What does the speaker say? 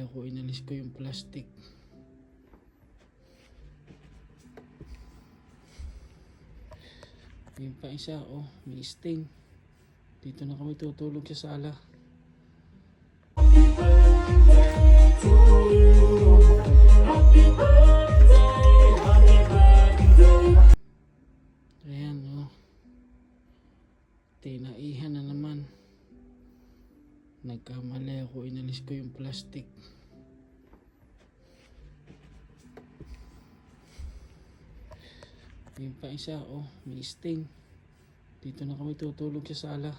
ako, inalis ko yung plastic. Yung pa isa, oh, may stain. Dito na kami tutulog sa sala. Ayan, oh. Tinaihan na naman. Nagkamali ako, inalis ko yung plastic. Yung pa isa, oh, may stain. Dito na kami tutulog sa sala.